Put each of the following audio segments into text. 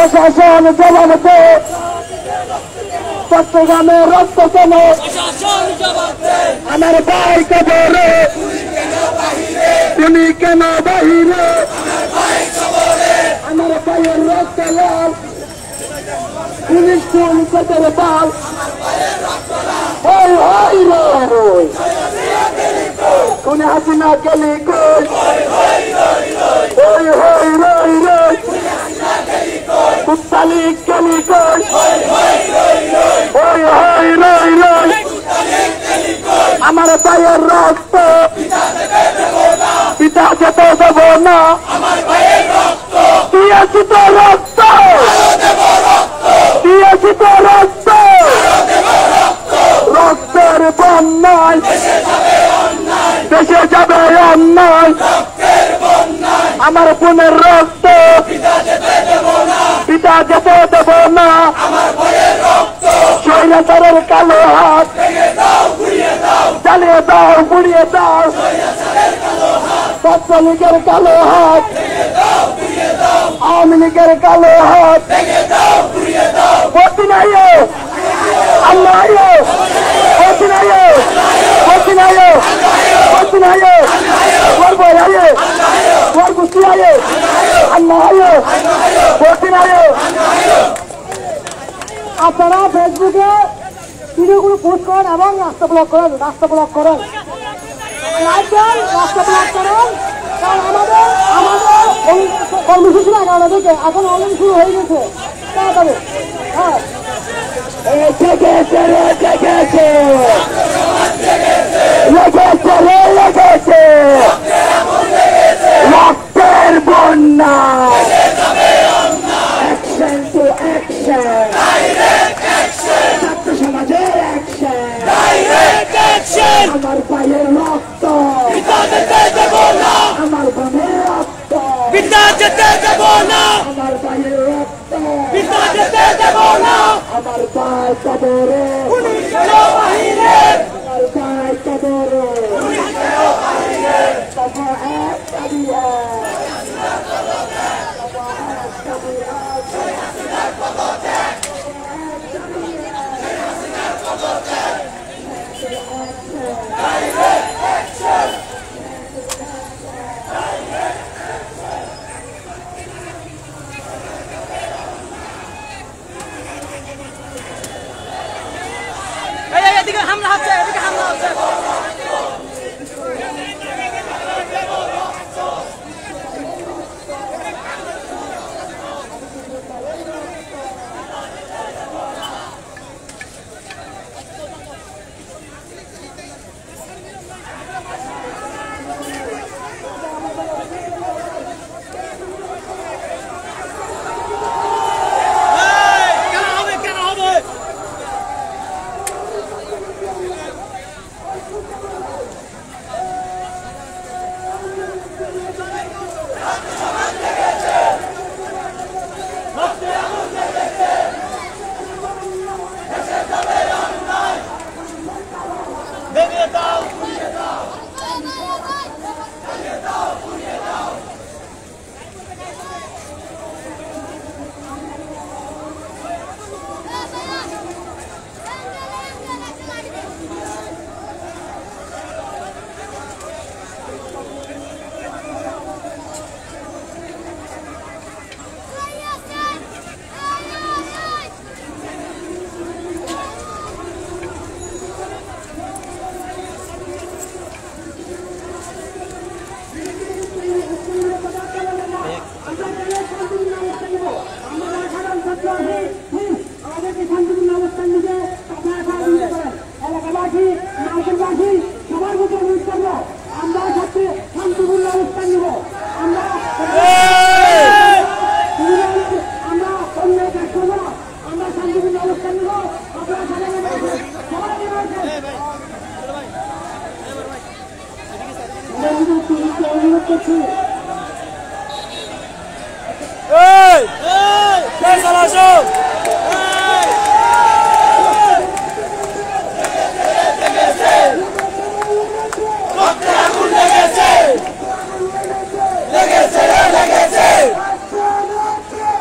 প্রশাসন জবাব দে, চট্টগ্রামে রক্ত কেন আমার ভাই কবরে তুমি কেন বাহিরে আমার ভাইয়ের রক্ত লাল পুলিশ কোন কতর পাল কোন হাসিনা গেলি কই কুত্তালি গেলি কই আমার ভাইয়ের রক্ত পিতা যেতে দেব না দিয়েছি তো রক্ত দিয়েছি তো রক্ত রক্তের বন্যায় দেশে যাবে অন্যায় আমার বোনের রক্ত পিতা যেতে দেব না স্বৈরাচারের কালো হাত জ্বালিয়ে দাও গুড়িয়ে দাও ছাত্রলীগের কালো হাত আওয়ামী লীগের কালো হাত বসিনাইও আল্লাহ বসিনাইও বসিনাইও বসিনাইও বলবো আয়ে বলবো সিয়ায়ে আল্লাহ আয়ে বসিনাইও। আপনারা ফেসবুকে ভিডিওগুলো পোস্ট করেন এবং রাস্তা ব্লক করেন রাস্তা ব্লক করেন রাস্তা ব্লক করেন কারণ আমাদের কর্মসূচি না কারণ থেকে এখন অনলাইন শুরু হয়ে গেছে তাড়াতাড়ি হ্যাঁ লেগেছে রক্তের বন্যা অ্যাকশন টু অ্যাকশন ছাত্র সমাজের অ্যাকশন আমার ভাইয়ের রক্ত আমার বোনের রক্ত আমার ভাইয়ের রক্ত আমার ভাই কবরে আমার ভাই কবরে তবু এক দাবিয়ে এদিকে হামলা হচ্ছে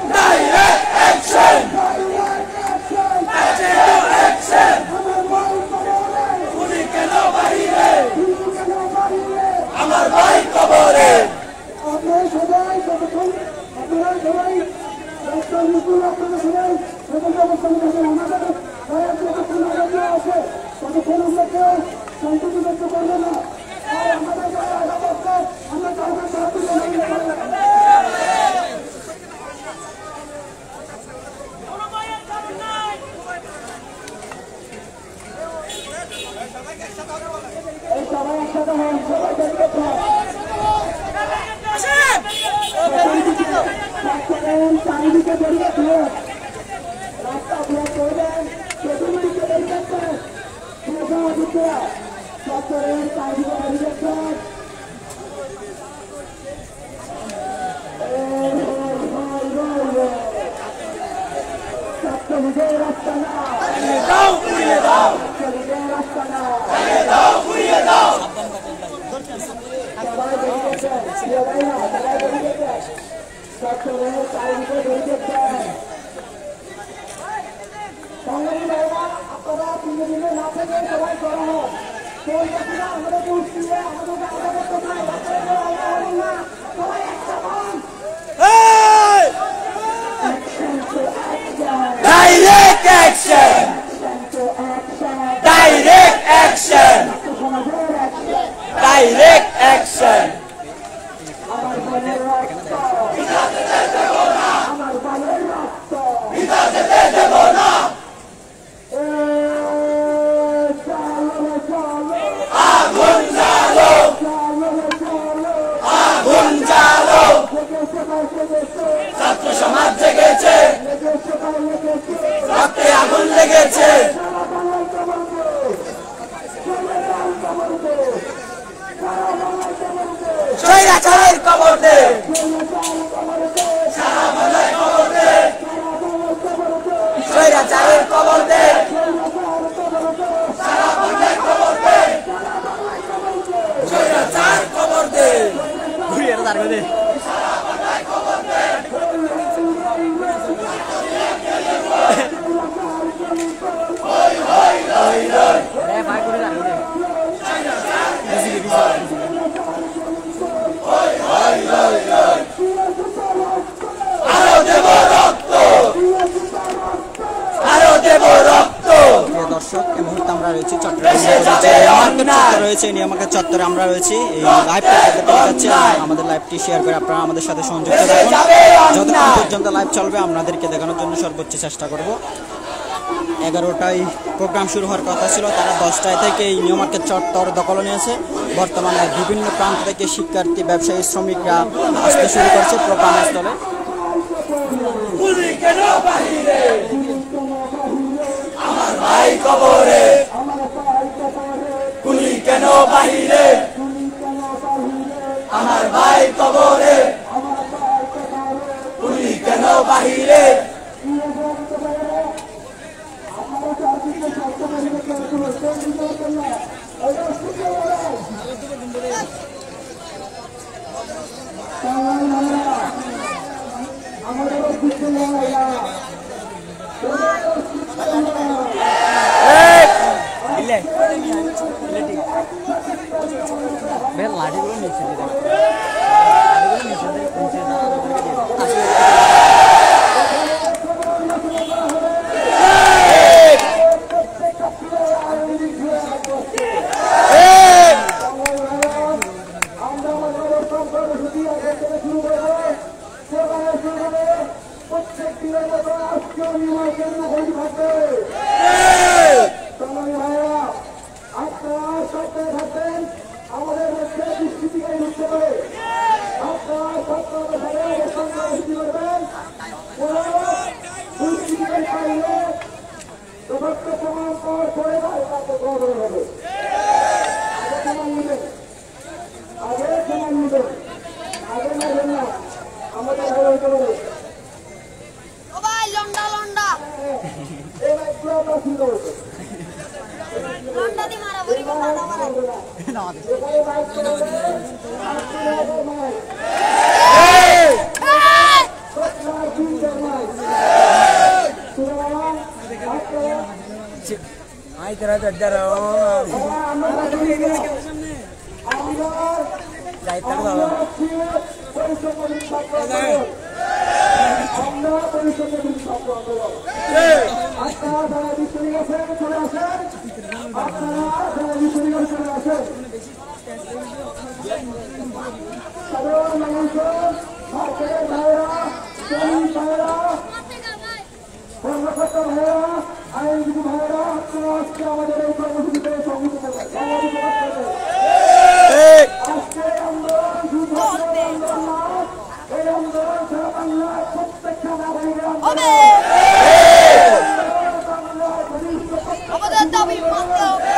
Direct action! আছে ততক্ষণ আমরা কেউ সন্তুষ্ট ব্যক্ত করবো না। আর আমাদের যারা আঘাত আছে আমরা কাউকে সন্তুষ্ট সবাই একসাথে হন, সবাই চারিদিকে বেরিয়ে দিয়ে রাস্তা ব্লক করবেন, চতুর্দিকে বেরিয়ে চত্বরের চারিদিকে বেরিয়ে ছাত্রলীগের রাস্তা না, ছাত্রলীগের রাস্তা না, সবাই বেরিয়েছেন, সবাই না সবাই বেরিয়েছেন, চত্বরের চারিদিকে বেরিয়েছেন। সংগ্রামী ভাইরা আপনারা দিনে দিনে না থেকে সবাই করা হোক, কেউ দেখি না আমাদেরকে উঠিয়ে আমাদেরকে আলাদা করতে চায়, না সবাই একটা হন। Direct action! Direct action! Direct action! আমার বোনের রক্ত, আমার বোনের রক্ত, আগুন জ্বালো! আগুন জ্বালো! ছাত্র সমাজ জেগেছে, রক্তে আগুন লেগেছে। স্বৈরাচারের কবর দে, সারা বাংলায় কবর দে, স্বৈরাচারের কবর দে, সারা বাংলায় কবর দে, স্বৈরাচার কবর দে, ঘুরিয়ে দাঁড়িয়ে দে, সারা বাংলায় কবর দে। দর্শক এই মুহূর্তে আমরা রয়েছি চট্টগ্রাম রয়েছে নিয়ামকের চত্বরে আমরা রয়েছি। এই লাইভটা দেখাচ্ছি, আমাদের লাইভটি শেয়ার করে আপনারা আমাদের সাথে সংযুক্ত থাকুন। যতক্ষণ পর্যন্ত লাইভ চলবে আপনাদেরকে দেখানোর জন্য সর্বোচ্চ চেষ্টা করব। 11টায় প্রোগ্রাম শুরু হওয়ার কথা ছিল, তারা 10টায় থেকে এই নিউ মার্কেট চত্বর দখল নিয়েছে। বর্তমানে বিভিন্ন প্রান্ত থেকে শিক্ষার্থী, ব্যবসায়ী, শ্রমিকরা আসতে শুরু করছে প্রোগ্রাম স্থলে। আমার ভাই কবরে, কুলি কেন বাহিরে, আমার ভাই কবরে, কুলি কেন বাহিরে। লাঠিগুলো নিচে আমাদের মধ্যে দৃষ্টিকারী হতে হবে। আপনার তদন্ত প্রমাণ পাওয়ার পরে তাকে গ্রহণ হবে। আগে প্রমাণ নেবেন, আগে প্রমাণ নেবেন, আগে নেবেন না আমাদের হতে পারে। আপনারা পরিষদের চলে আসেন। আপনারা মিশনীয় চলে আসেন। সাধারণ মানুষ, সরকারের ভাইয়েরা, শ্রমিক ভাইয়েরা, কর্মকর্তা ভাইয়েরা, আইনজীবী ভাইয়েরা, আপনারা আজকে আমাদের এই কর্মসূচিতে সংযুক্ত করবেন। আজকে আন্দোলন শুধু আন্দোলন না, এই আন্দোলন সারা বাংলার প্রত্যেকটা নাগরিকের আন্দোলন। আমাদের দাবি মানতে হবে।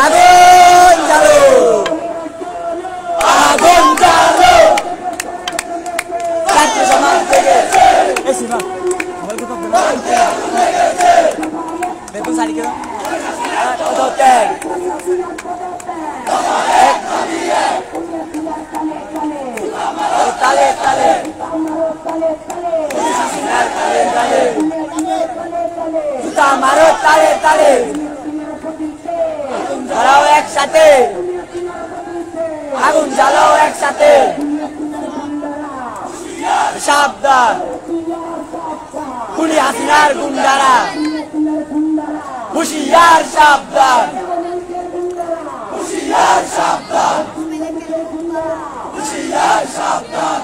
আগুন জ্বালো, আগুন জ্বালো, ছাত্র সমাজ থেকে বেতন শাড়ি কেন তালে তালে জুতা মারো তালে তালে, ধরাও একসাথে, আগুন জ্বালাও একসাথে, সাবধান খুনি হাসিনার গুন্ডারা, হুশিয়ার সাবধান, হুশিয়ার সাবধান, হুশিয়ার সাবধান।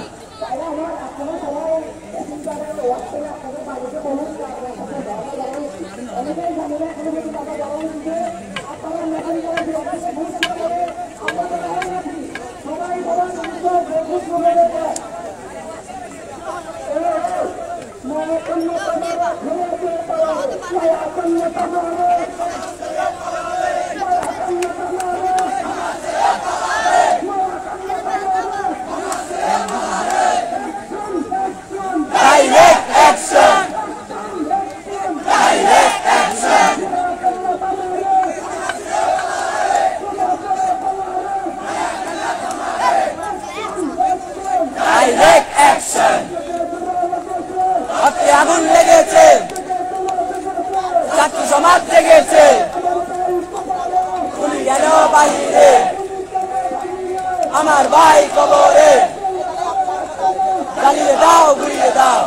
Direct action! Direct action! Direct action! হাতে আগুন লেগেছে, ছাত্র সমাজ জেগেছে, খুলি গেল বাহিরে, আমার ভাই কবরে, জ্বালিয়ে দাও ঘুরিয়ে দাও।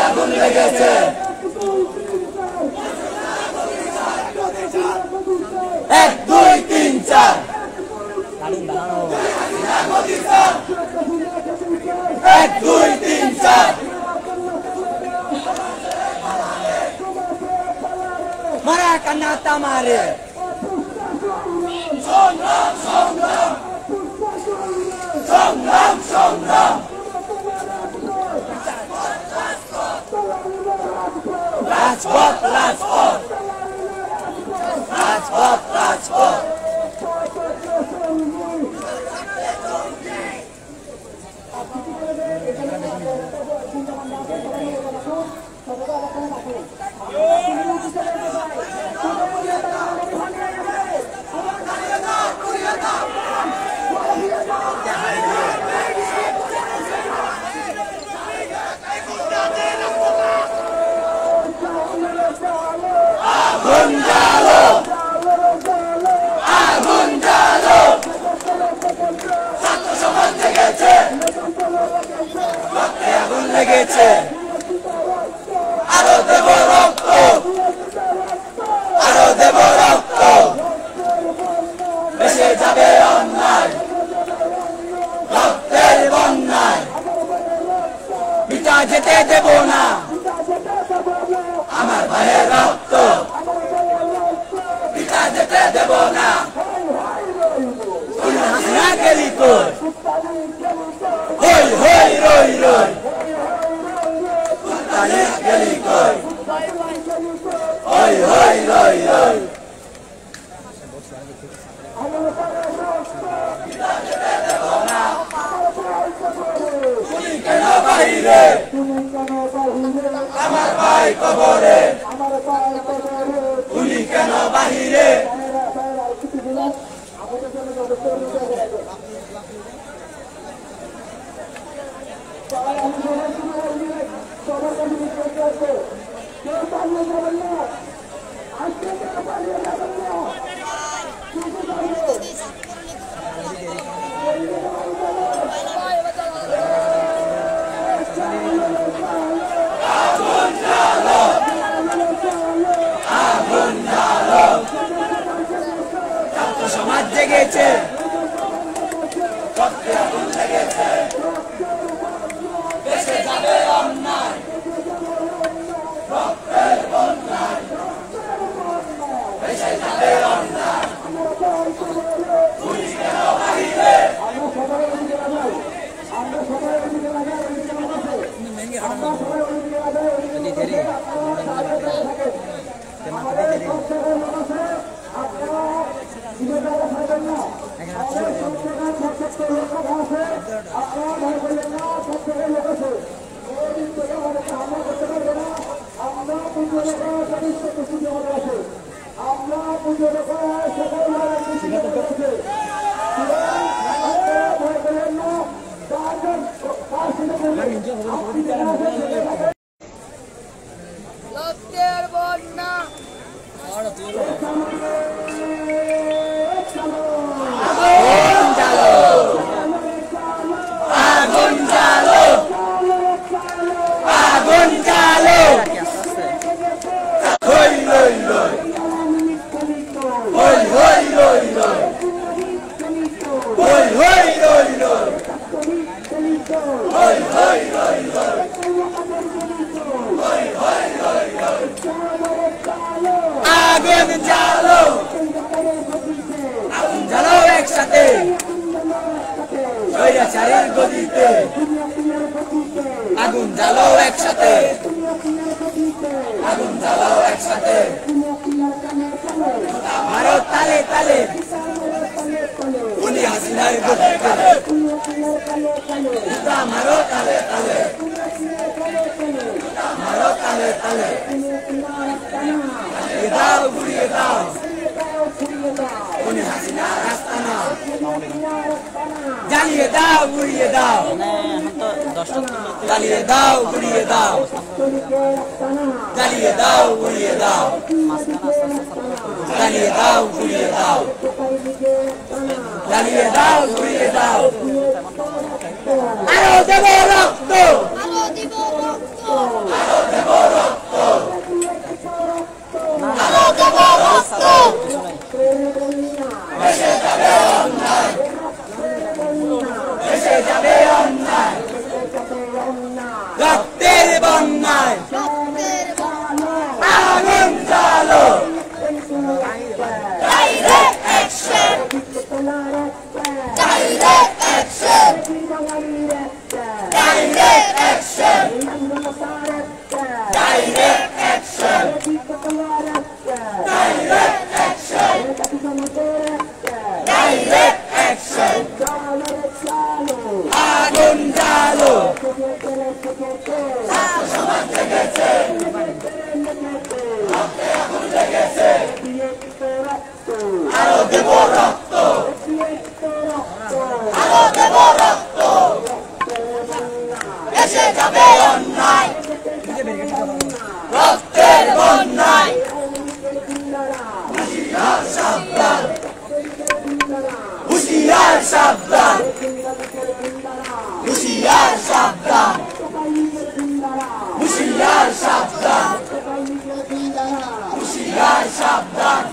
আগুন লেগেছে, 1 2 3 4 1 2 3 4 মারা কান্না তামারে, সংগ্রাম সংগ্রাম সংগ্রাম সংগ্রাম, রাজপথ রাজপথ রাজপথ রাজপথ। আগুন জ্বালো, আগুন জ্বালো, ছাত্র সমাজ জেগেছে, রক্তে আগুন লেগেছে, আরো দেব রক্ত, আরো দেব রক্ত, ভেসে যাবে অন্যায়, রক্তের বন্যায়, মিটা যেতে দেব না আমার ভাইয়ের রক্ত, মিটা যেতে দেব না। আমার ভাই কবরে আমার ভাই কবরে উনি কেন বাহিরে আমাদের জন্য যথেষ্ট সবার কাছে রিকোয়েস্ট করবো কেউ পালিয়ে যাবেন না আজকে কেউ পালিয়ে যাবেন না শুধু পালিয়ে সমাজ জেগেছে দেশে যাবে অন্যায় দেশে যাবে অন্যায় পুলিশ কেন বাহিরে রক্তের বন্যা আগুন জ্বালো আগুন জ্বালো হই লই লই হই হই লই লই হই হই লই লই হই হই লই লই হই হই লই লই আগুন জ্বালো আগুন জ্বালো একসাথে স্বৈরাচারের গদিতে আগুন জ্বালো একসাথে আগুন জ্বালো একসাথে মারো তালে তালে উনি হাসিনার গদিতে মারো তালে তালে মারো তালে তালে ঘুরিয়ে দাও উনি হাসিনার রাস্তানা জ্বালিয়ে দাও ঘুরিয়ে দাও জ্বালিয়ে দাও ঘুরিয়ে দাও জ্বালিয়ে দাও ঘুরিয়ে দাও জ্বালিয়ে দাও ঘুরিয়ে দাও জ্বালিয়ে দাও ঘুরিয়ে দাও আরো দেব রক্ত আরো দিব রক্ত আরো দেব রক্ত আরো দেব রক্ত দেশে যাবে অন্যায় দেশে যাবে অন্যায় রক্তের বন্যায় রক্তের বন্যা আগুন জ্বালো direct action direct action direct action direct action direct action direct action আগুন জ্বালো সমাজ জেগেছে রক্তে আগুন লেগেছে আরো দেব রক্ত আরো দেব রক্ত দেশে যাবে অন্যায় রক্তের বন্যায় হুঁশিয়ার সাবধান হুঁশিয়ার সাবধান হুঁশিয়ার সাবধান হুঁশিয়ার সাবধান হুঁশিয়ার সাবধান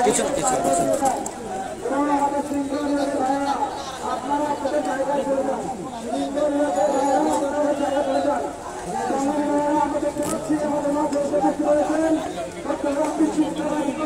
কিছু কিছু আজকে আমাদের মাঝে উপস্থিত রয়েছেন চট্টগ্রাম বিশ্ববিদ্যালয়ের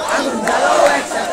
আগুন জ্বালাও একসাথে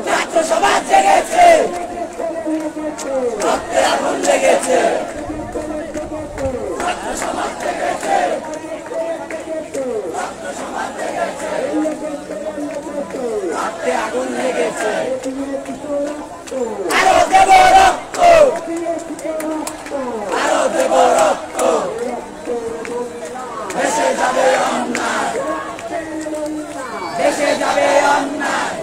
ছাত্র সমাজ জেগেছে, রক্তে আগুন লেগেছে, ছাত্র সমাজ জেগেছে, রক্তে আগুন লেগেছে, আরো দেব রক্ত, আরো দেব রক্ত, দেশে যাবে অন্যায়, দেশে যাবে অন্যায়,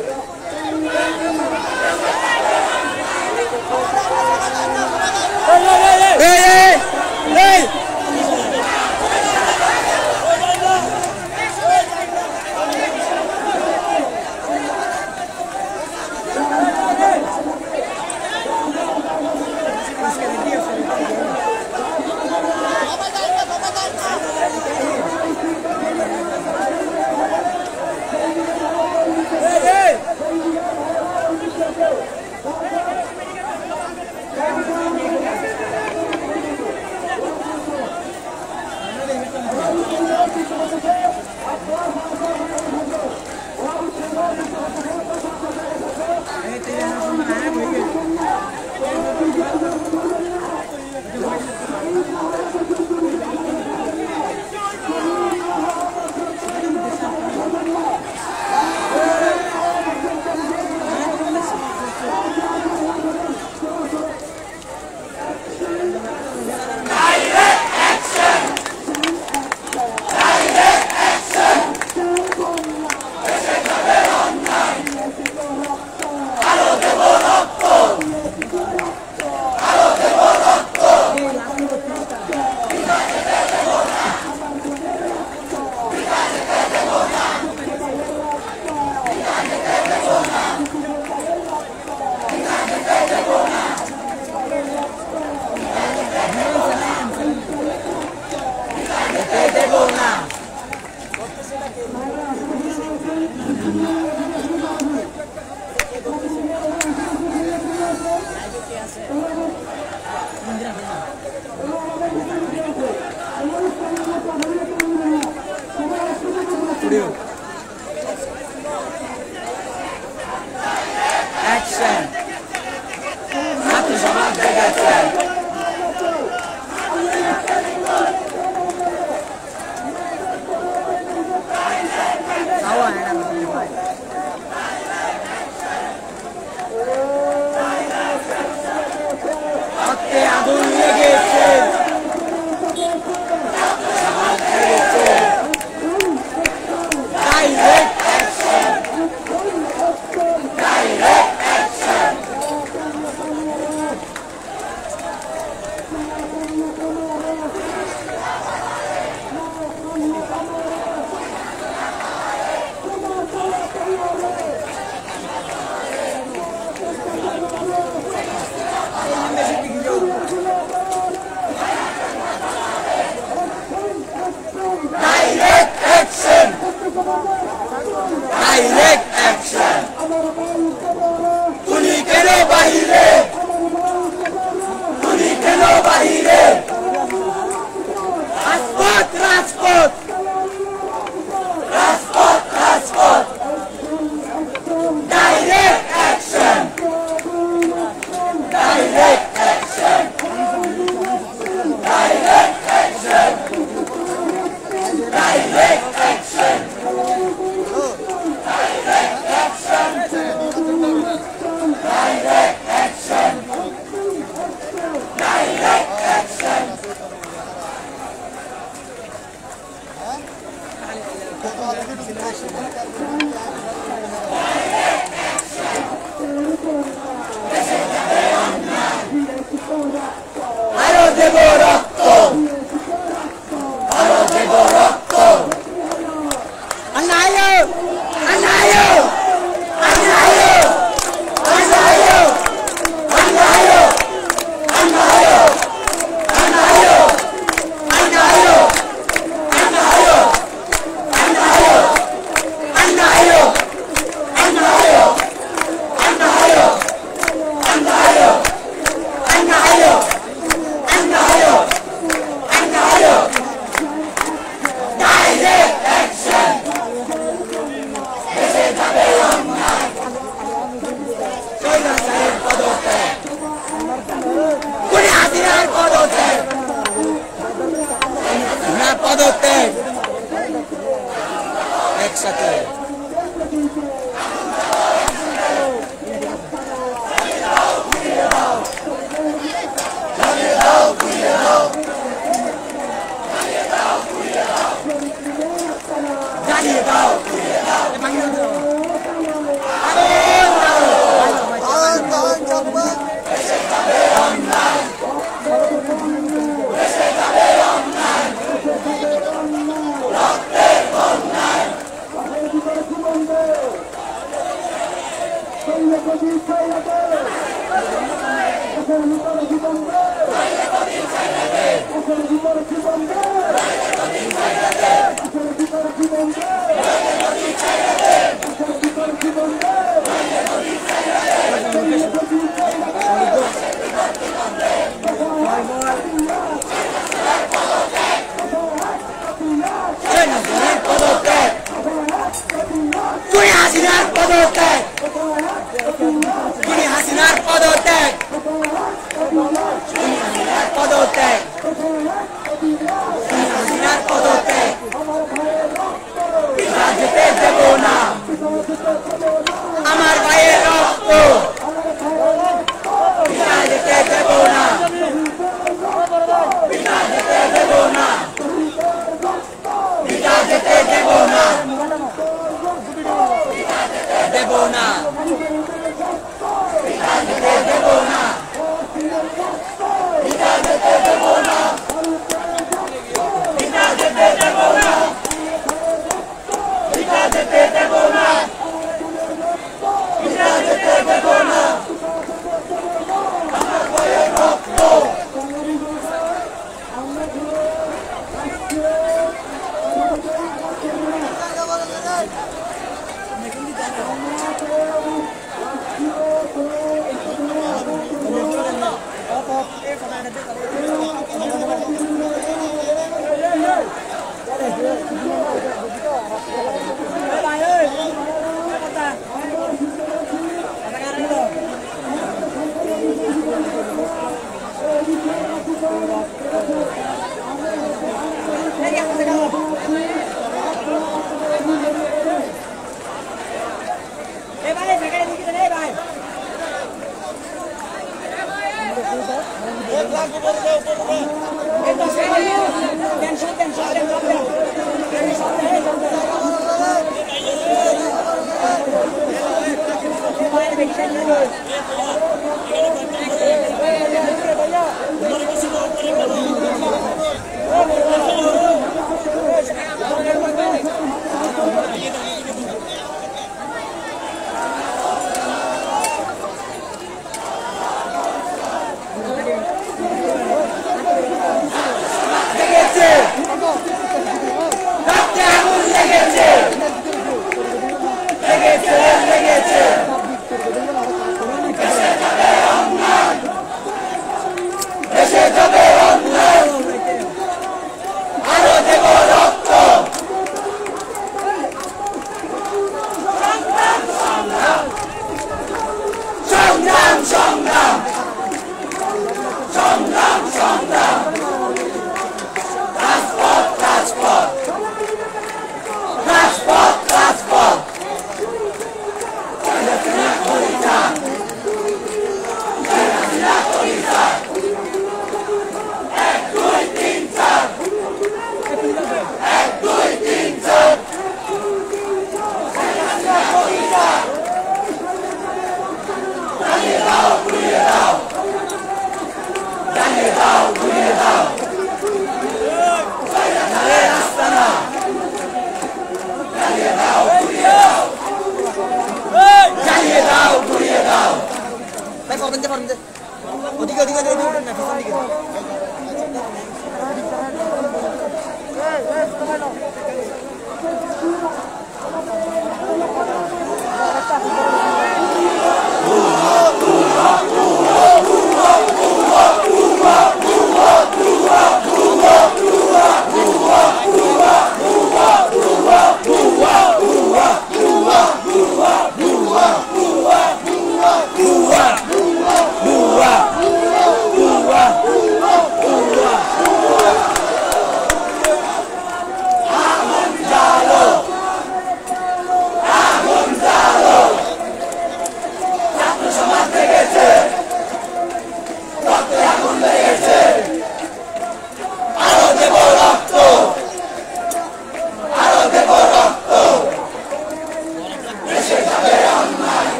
অ্যাকশন, ছাত্র সমাজ জেগেছে, রক্তে আগুন লেগেছে, direct action, direct action, direct action, direct action, গুলি কেন বাহিরে, গুলি কেন বাহিরে, রাজপথ রাজপথ, রাজপথ রাজপথ, direct action, direct action, direct action, direct action, direct action, direct আমার ভাইয়ের রক্ত বিনা যেতে দেব না, বিনা যেতে দেব না, বিনা যেতে দেব না, দেব না, বিনা যেতে দেব না, বিনা যেতে দেব না, বিনা যেতে দেব না, বিনা যেতে দেব না, বিনা যেতে দেব না। আমার ভাইয়ের রক্ত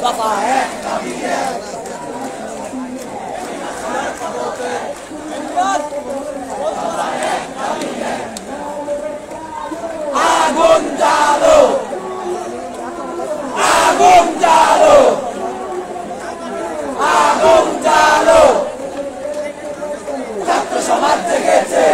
दफा है আগুন জ্বালো আগুন জ্বালো আগুন জ্বালো ছাত্র সমাজ জেগেছে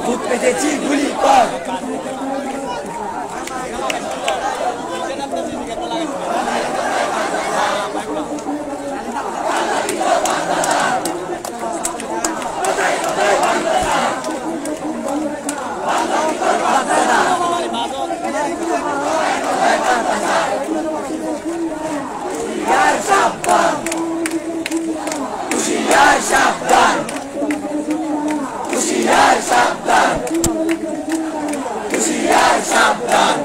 বুক পেতেছি গুলি কর সাবধান হুশিয়ার সাবধান হুশিয়ার সাবধান হুশিয়ার সাবধান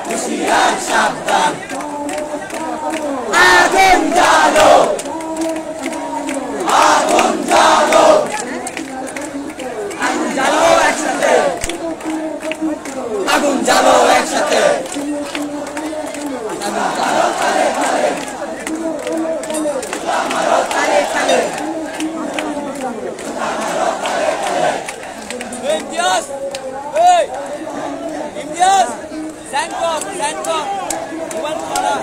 হুশিয়ার সাবধান আগুন জ্বালো আগুন জ্বালো আগুন জ্বালো একসাথে আগুন জ্বালো একসাথে আগুন জ্বালো তালে তালে আমারও তালে তালে ইমতিয়াজ এই ইমতিয়াজ স্ট্যান্ড কর মোবাইল খোলা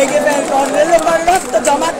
ভেঙে বের করলেন রক্ত জমাট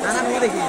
না না দেখি